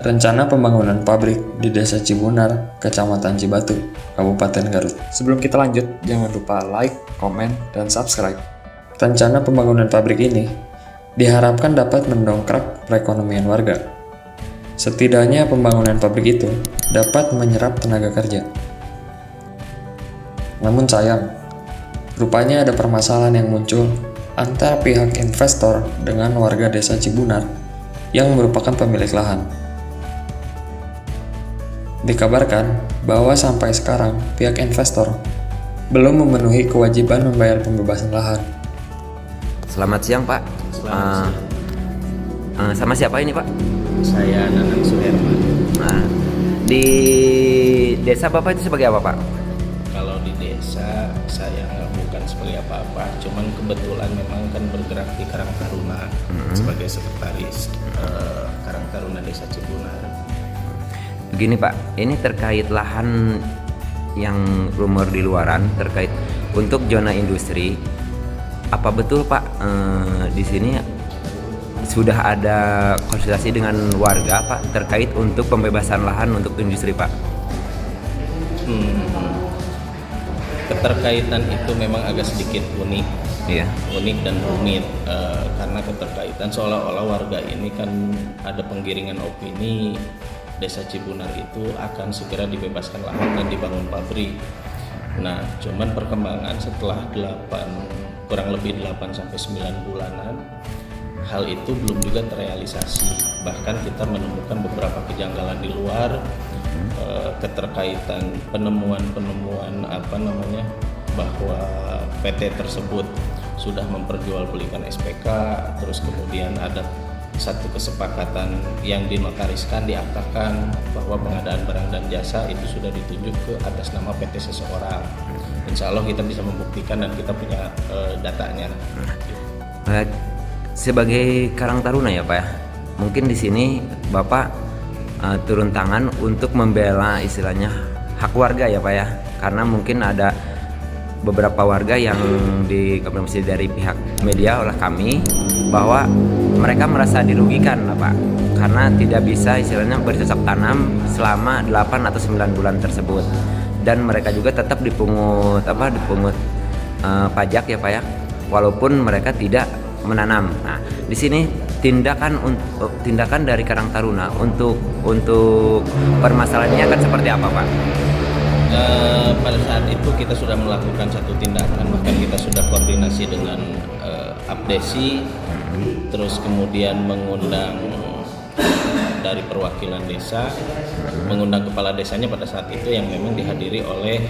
rencana pembangunan pabrik di Desa Cibunar, Kecamatan Cibatu, Kabupaten Garut. Sebelum kita lanjut, jangan lupa like, komen, dan subscribe. Rencana pembangunan pabrik ini diharapkan dapat mendongkrak perekonomian warga. Setidaknya pembangunan pabrik itu dapat menyerap tenaga kerja. Namun sayang, rupanya ada permasalahan yang muncul antara pihak investor dengan warga Desa Cibunar yang merupakan pemilik lahan. Dikabarkan bahwa sampai sekarang pihak investor belum memenuhi kewajiban membayar pembebasan lahan. Selamat siang, Pak. Selamat siang. Sama siapa ini, Pak? Saya Nanang Suherman. Nah, di desa Bapak itu sebagai apa, Pak? Kalau di desa saya bukan sebagai apa-apa, cuman kebetulan memang kan bergerak di Karang Taruna sebagai sekretaris Karang Taruna Desa Cibunar. Begini, Pak, ini terkait lahan yang rumor di luaran terkait untuk zona industri. Apa betul, Pak, di sini sudah ada konsultasi dengan warga, Pak, terkait untuk pembebasan lahan untuk industri, Pak? Keterkaitan itu memang agak sedikit unik, unik dan rumit karena keterkaitan seolah-olah warga ini kan ada penggiringan opini Desa Cibunar itu akan segera dibebaskan lahan dan dibangun pabrik. Nah, cuman perkembangan setelah kurang lebih 8 sampai 9 bulanan hal itu belum juga terrealisasi. Bahkan kita menemukan beberapa kejanggalan di luar keterkaitan penemuan bahwa PT tersebut sudah memperjualbelikan SPK, terus kemudian ada satu kesepakatan yang dinotariskan, diaktakan bahwa pengadaan barang dan jasa itu sudah ditunjuk ke atas nama PT seseorang. Insya Allah kita bisa membuktikan dan kita punya datanya. Sebagai Karang Taruna ya, Pak ya, mungkin di sini Bapak turun tangan untuk membela istilahnya hak warga ya, Pak ya, karena mungkin ada beberapa warga yang dikonfirmasi dari pihak media oleh kami bahwa mereka merasa dirugikan, Pak, karena tidak bisa istilahnya bercocok tanam selama 8 atau 9 bulan tersebut, dan mereka juga tetap dipungut pajak ya, Pak ya, walaupun mereka tidak menanam. Nah, di sini tindakan dari Karang Taruna untuk permasalahannya akan seperti apa, Pak? Pada saat itu kita sudah melakukan satu tindakan, bahkan kita sudah koordinasi dengan Abdesi, terus kemudian mengundang dari perwakilan desa, mengundang kepala desanya pada saat itu yang memang dihadiri oleh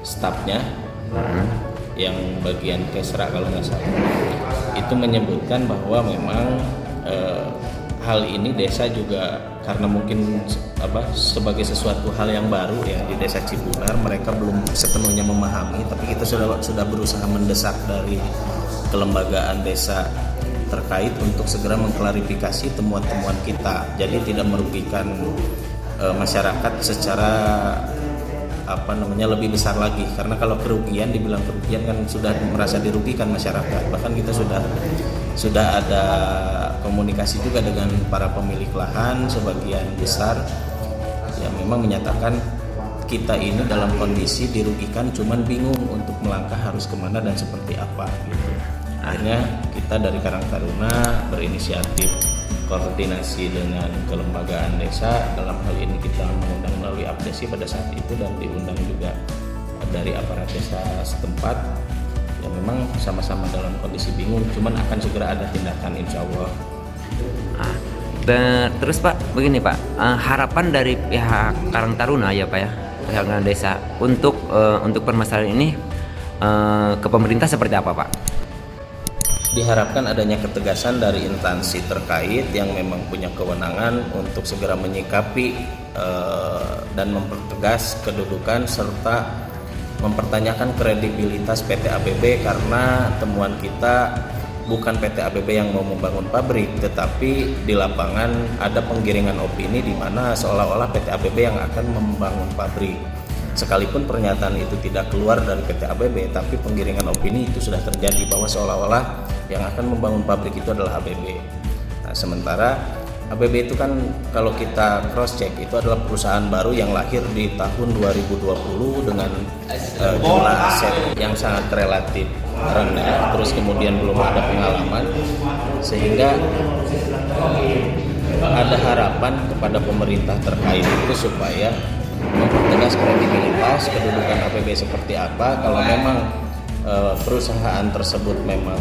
stafnya yang bagian Kesra kalau nggak salah. Itu menyebutkan bahwa memang hal ini desa juga karena mungkin sebagai sesuatu hal yang baru ya di Desa Cibunar, mereka belum sepenuhnya memahami, tapi kita sudah berusaha mendesak dari kelembagaan desa terkait untuk segera mengklarifikasi temuan-temuan kita, jadi tidak merugikan masyarakat secara lebih besar lagi, karena kalau dibilang kerugian kan sudah merasa dirugikan masyarakat. Bahkan kita sudah ada komunikasi juga dengan para pemilik lahan sebagian besar yang memang menyatakan kita ini dalam kondisi dirugikan, cuman bingung untuk melangkah harus kemana dan seperti apa gitu. Akhirnya kita dari Karang Taruna berinisiatif koordinasi dengan kelembagaan desa. Dalam hal ini kita mengundang melalui Abdesi pada saat itu, dan diundang juga dari aparat desa setempat yang memang sama-sama dalam kondisi bingung, cuman akan segera ada tindakan insya Allah. Terus Pak, begini Pak, harapan dari pihak Karang Taruna ya, Pak ya, pihak desa untuk permasalahan ini ke pemerintah seperti apa, Pak? Diharapkan adanya ketegasan dari instansi terkait yang memang punya kewenangan untuk segera menyikapi dan mempertegas kedudukan serta mempertanyakan kredibilitas PT ABB, karena temuan kita bukan PT ABB yang mau membangun pabrik, tetapi di lapangan ada penggiringan opini di mana seolah-olah PT ABB yang akan membangun pabrik. Sekalipun pernyataan itu tidak keluar dari PT ABB, tapi penggiringan opini itu sudah terjadi bahwa seolah-olah yang akan membangun pabrik itu adalah ABB. Nah, sementara ABB itu kan kalau kita cross check itu adalah perusahaan baru yang lahir di tahun 2020 dengan jumlah aset yang sangat relatif rendah, terus kemudian belum ada pengalaman, sehingga ada harapan kepada pemerintah terkait itu supaya mempertegas kredibilitas kedudukan ABB seperti apa. Kalau memang perusahaan tersebut memang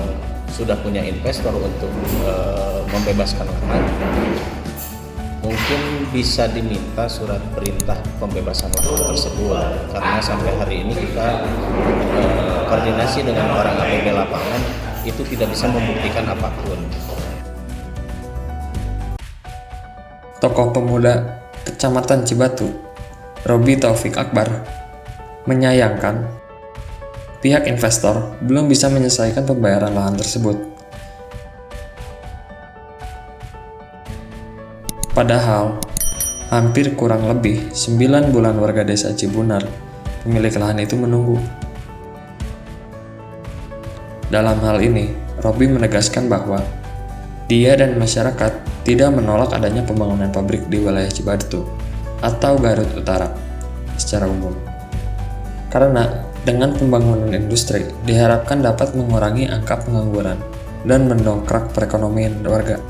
sudah punya investor untuk membebaskan lahan, mungkin bisa diminta surat perintah pembebasan lahan tersebut, karena sampai hari ini kita koordinasi dengan orang ABB lapangan itu tidak bisa membuktikan apapun. Tokoh pemuda Kecamatan Cibatu, Robi Taufik Akbar, menyayangkan pihak investor belum bisa menyelesaikan pembayaran lahan tersebut. Padahal, hampir kurang lebih 9 bulan warga desa Cibunar, pemilik lahan itu menunggu. Dalam hal ini, Robi menegaskan bahwa dia dan masyarakat tidak menolak adanya pembangunan pabrik di wilayah Cibatu atau Garut Utara secara umum. Karena dengan pembangunan industri diharapkan dapat mengurangi angka pengangguran dan mendongkrak perekonomian warga.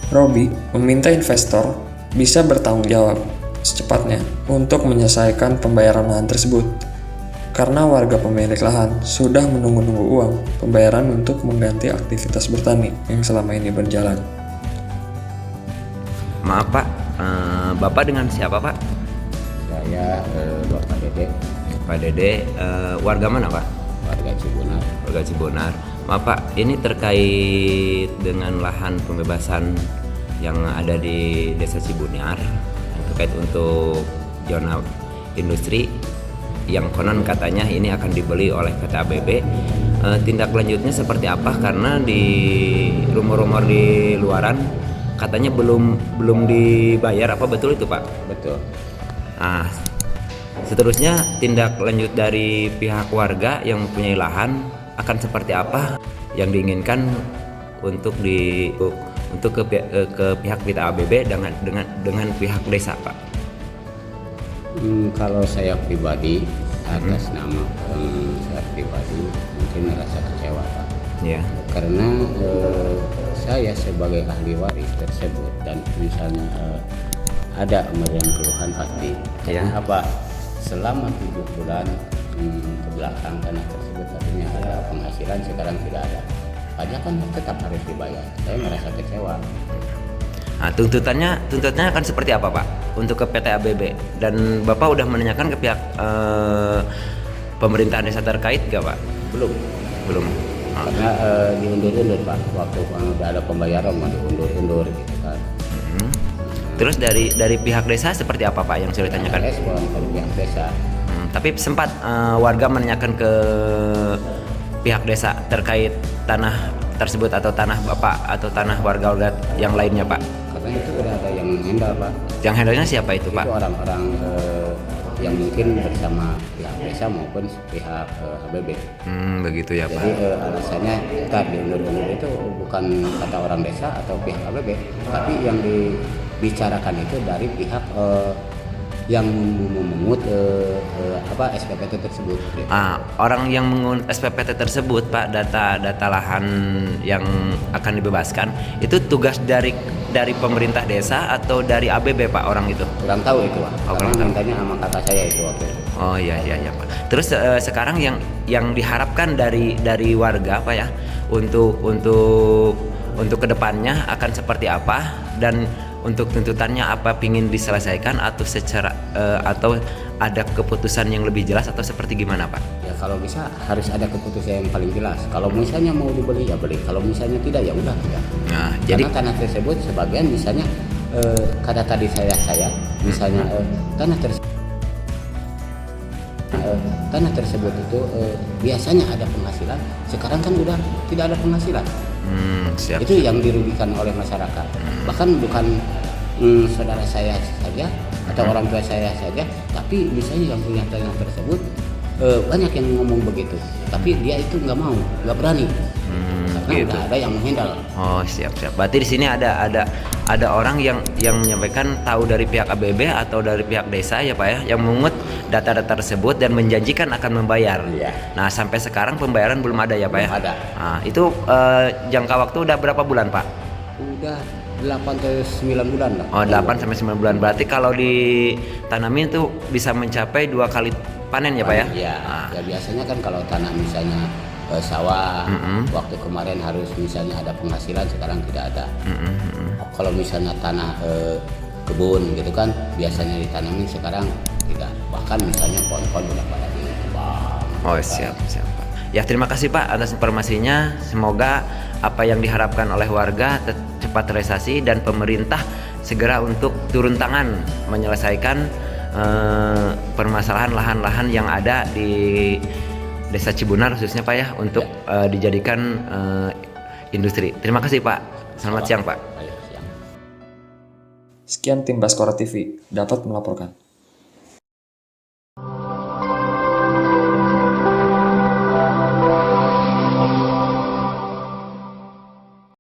Robi meminta investor bisa bertanggung jawab secepatnya untuk menyelesaikan pembayaran lahan tersebut, karena warga pemilik lahan sudah menunggu-nunggu uang pembayaran untuk mengganti aktivitas bertani yang selama ini berjalan. Maaf Pak, Bapak dengan siapa Pak? Saya Bapak Dede, Pak Dede, warga mana Pak? warga Cibunar. Warga Cibonar. Maaf Pak, ini terkait dengan lahan pembebasan yang ada di Desa Cibunar, terkait untuk zona industri yang konon katanya ini akan dibeli oleh PT ABB. Tindak lanjutnya seperti apa? Karena di rumor-rumor di luaran katanya belum dibayar, apa betul itu Pak? Betul. Nah, seterusnya tindak lanjut dari pihak warga yang mempunyai lahan akan seperti apa yang diinginkan untuk ke pihak PT ABB dengan pihak desa Pak? Kalau saya pribadi atas nama saya pribadi mungkin merasa kecewa Pak. Ya. Karena saya sebagai ahli waris tersebut dan misalnya ada kemudian keluhan pasti. Ya. Apa selama 7 bulan ke belakang tanah tersebut artinya ada penghasilan, sekarang tidak ada. Pajak kan tetap harus dibayar. Saya merasa kecewa. Nah, tuntutannya akan seperti apa Pak untuk ke PT ABB, dan Bapak udah menanyakan ke pihak pemerintahan desa terkait nggak Pak? Belum. Nah. Karena diundur-undur Pak, waktu udah ada pembayaran mau diundur-undur gitu kan. Terus dari pihak desa seperti apa Pak yang sudah ditanyakan? Respon dari pihak desa. Tapi sempat warga menanyakan ke pihak desa terkait tanah tersebut atau tanah Bapak atau tanah warga-warga yang lainnya Pak? Karena itu udah ada yang handle Pak. Yang handle-nya siapa itu Pak? Itu orang-orang yang mungkin bersama pihak desa maupun pihak ABB. Begitu ya Pak. Jadi alasannya tadi diundur-undur itu bukan kata orang desa atau pihak ABB, tapi yang dibicarakan itu dari pihak yang memungut SPPT tersebut. Orang yang mengunut SPPT tersebut Pak, data lahan yang akan dibebaskan itu tugas dari pemerintah desa atau dari ABB Pak orang itu? Kurang tahu itu Pak. Kurang tahu. Mintanya sama kakak saya itu waktu itu. Oh iya Pak. Terus sekarang yang diharapkan dari warga Pak ya untuk kedepannya akan seperti apa, dan untuk tuntutannya apa, pingin diselesaikan atau atau ada keputusan yang lebih jelas atau seperti gimana Pak? Ya kalau bisa harus ada keputusan yang paling jelas. Kalau misalnya mau dibeli ya beli, kalau misalnya tidak ya udah tidak. Nah, Karena jadi tanah tersebut sebagian misalnya kata tadi saya misalnya tanah tersebut itu biasanya ada penghasilan, sekarang kan udah tidak ada penghasilan. siap. Itu yang dirugikan oleh masyarakat. Bahkan bukan saudara saya saja atau orang tua saya saja, tapi misalnya yang punya tanah tersebut banyak yang ngomong begitu, tapi dia itu nggak mau, nggak berani. gitu. Udah ada yang menghandle. Oh, siap. Berarti di sini ada orang yang menyampaikan tahu dari pihak ABB atau dari pihak desa ya Pak ya, yang mengut data-data tersebut dan menjanjikan akan membayar. Iya. Nah, sampai sekarang pembayaran belum ada ya Pak ya? Belum ada. Nah, itu jangka waktu udah berapa bulan Pak? Udah 8 ke 9 bulan lah. Oh, 8 sampai 9 bulan. Berarti kalau ditanamin tuh bisa mencapai 2 kali panen ya Pak ya? Iya. Nah, Ya biasanya kan kalau tanah misalnya sawah, waktu kemarin harus misalnya ada penghasilan, sekarang tidak ada. Kalau misalnya tanah kebun gitu kan, biasanya ditanamin, sekarang tidak. Bahkan misalnya pohon-pohon udah pada ditebang. oh, siap Pak. Ya, terima kasih Pak atas informasinya. Semoga apa yang diharapkan oleh warga cepat terrealisasi dan pemerintah segera untuk turun tangan menyelesaikan permasalahan lahan-lahan yang ada di Desa Cibunar khususnya Pak ya, untuk dijadikan industri. Terima kasih Pak. Selamat siang Pak. Baik, siang. Sekian tim Baskara TV dapat melaporkan.